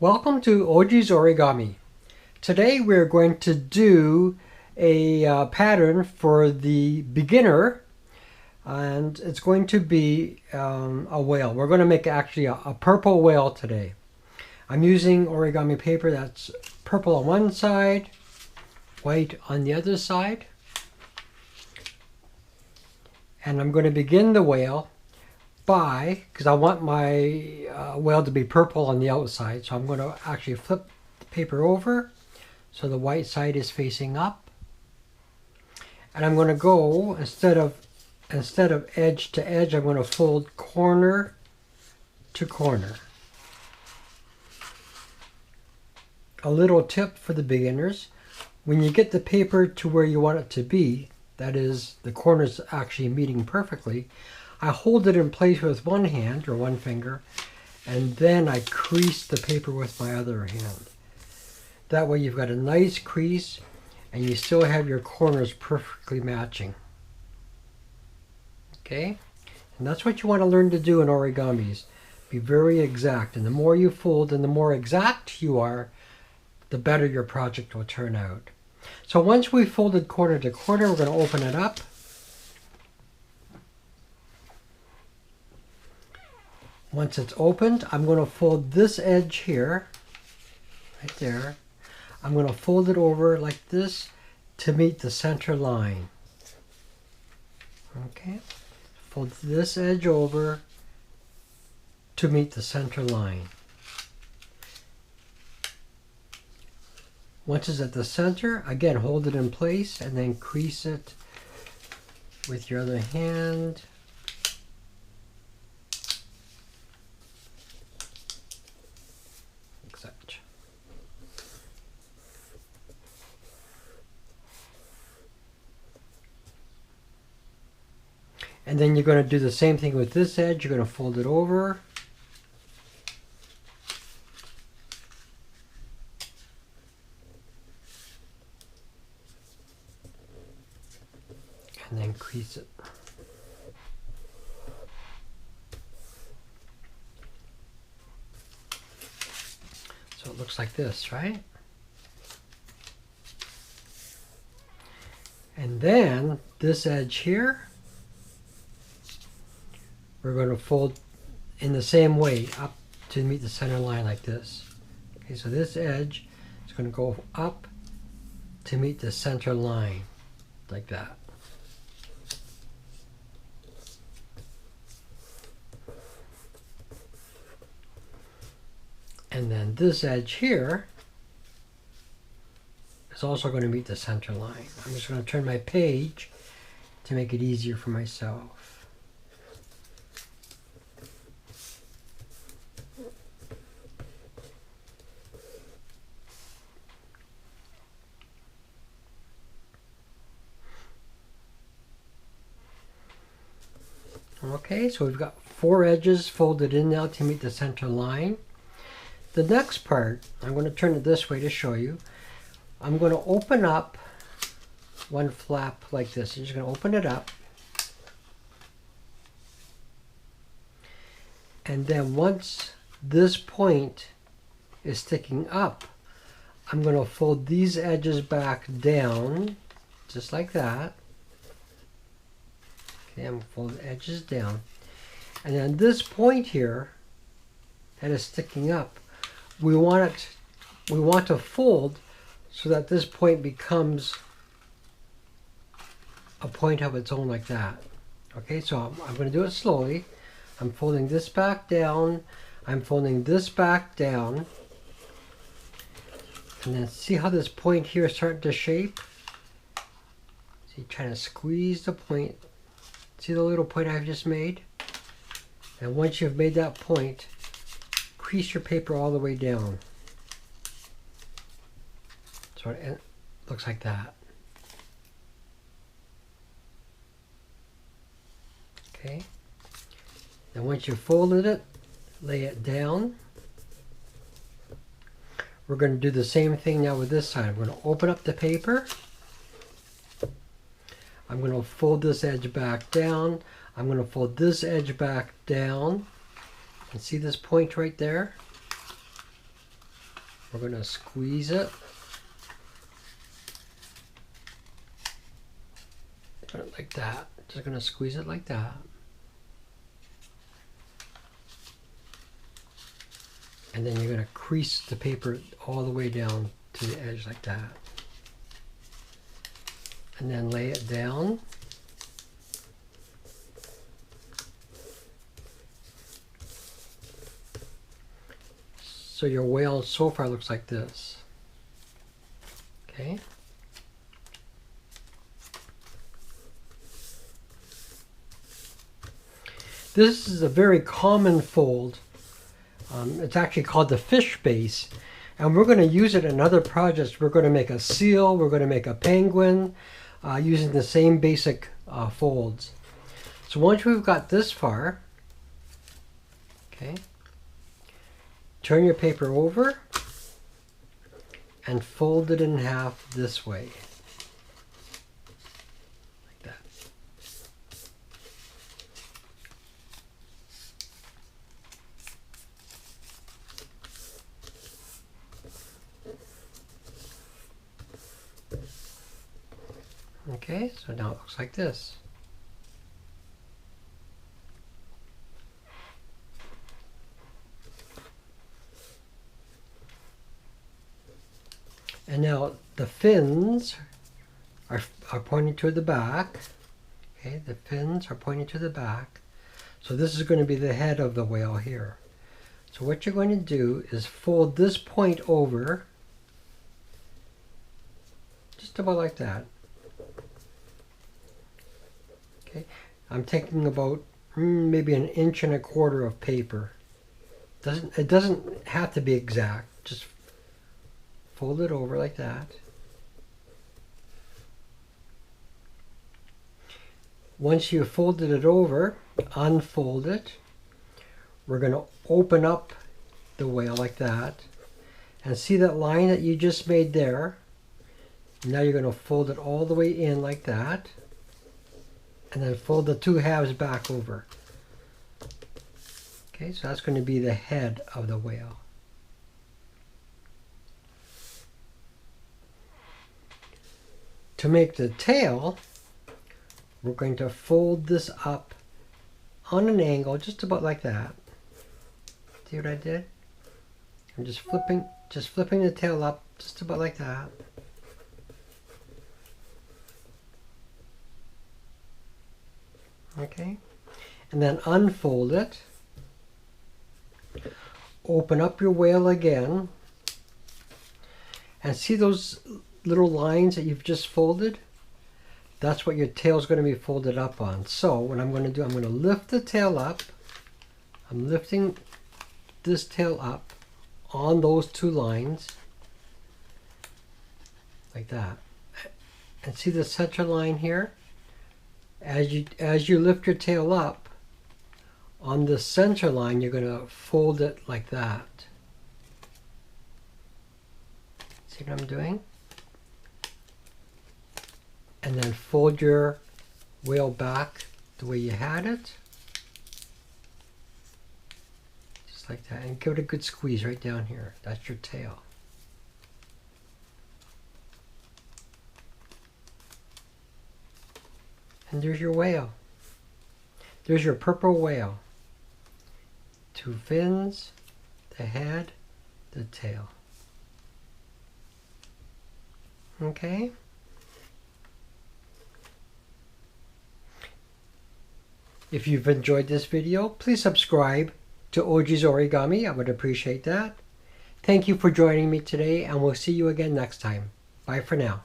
Welcome to Ojii's Origami. Today we're going to do a pattern for the beginner, and it's going to be a whale. We're going to make actually a purple whale today. I'm using origami paper that's purple on one side, white on the other side. And I'm going to begin the whale because I want my whale to be purple on the outside. So I'm going to actually flip the paper over so the white side is facing up. And I'm going to go, instead of edge to edge, I'm going to fold corner to corner. A little tip for the beginners: when you get the paper to where you want it to be, that is, the corners actually meeting perfectly, I hold it in place with one hand or one finger, and then I crease the paper with my other hand. That way you've got a nice crease and you still have your corners perfectly matching. Okay? And that's what you want to learn to do in origamis. Be very exact. And the more you fold and the more exact you are, the better your project will turn out. So once we've folded corner to corner, we're going to open it up. Once it's opened, I'm going to fold this edge here, right there. I'm going to fold it over like this to meet the center line. Okay, fold this edge over to meet the center line. Once it's at the center, again, hold it in place and then crease it with your other hand. Like such. And then you're going to do the same thing with this edge. You're going to fold it over. And then crease it. So it looks like this, right? And then this edge here, we're going to fold in the same way up to meet the center line like this. Okay, so this edge is going to go up to meet the center line like that. And then this edge here is also going to meet the center line. I'm just going to turn my page to make it easier for myself. Okay, so we've got 4 edges folded in now to meet the center line. The next part, I'm going to turn it this way to show you. I'm going to open up one flap like this. I'm just going to open it up. And then once this point is sticking up, I'm going to fold these edges back down, just like that. Okay, I'm going to fold the edges down. And then this point here that is sticking up, we want to fold so that this point becomes a point of its own like that. Okay, so I'm going to do it slowly. I'm folding this back down. I'm folding this back down. And then see how this point here is starting to shape? See, trying to squeeze the point. See the little point I've just made? And once you've made that point, crease your paper all the way down. So it looks like that. Okay. Then once you've folded it, lay it down. We're going to do the same thing now with this side. I'm going to open up the paper. I'm going to fold this edge back down. I'm going to fold this edge back down. And see this point right there? We're going to squeeze it. Put it like that. Just going to squeeze it like that. And then you're going to crease the paper all the way down to the edge like that. And then lay it down. So your whale so far looks like this. Okay. This is a very common fold. It's actually called the fish base. And we're going to use it in other projects. We're going to make a seal. We're going to make a penguin using the same basic folds. So once we've got this far, okay, turn your paper over and fold it in half this way. Like that. Okay, so now it looks like this. And now the fins are pointing to the back. Okay, the fins are pointing to the back. So this is going to be the head of the whale here. So what you're going to do is fold this point over, just about like that. Okay, I'm taking about maybe 1.25 inches of paper. It doesn't have to be exact. Just fold it over like that. Once you've folded it over, unfold it. We're going to open up the whale like that. And see that line that you just made there? Now you're going to fold it all the way in like that. And then fold the two halves back over. Okay, so that's going to be the head of the whale. To make the tail, we're going to fold this up on an angle, just about like that. See what I did? I'm just flipping the tail up, just about like that. Okay, and then unfold it. Open up your whale again, and see those little lines that you've just folded? That's what your tail is going to be folded up on. So what I'm going to do, I'm going to lift the tail up. I'm lifting this tail up on those two lines like that. And see the center line here? As you lift your tail up on the center line, you're going to fold it like that. See what I'm doing? And then fold your whale back the way you had it. Just like that. And give it a good squeeze right down here. That's your tail. And there's your whale. There's your purple whale. Two fins, the head, the tail. Okay? If you've enjoyed this video, please subscribe to Ojii's Origami. I would appreciate that. Thank you for joining me today, and we'll see you again next time. Bye for now.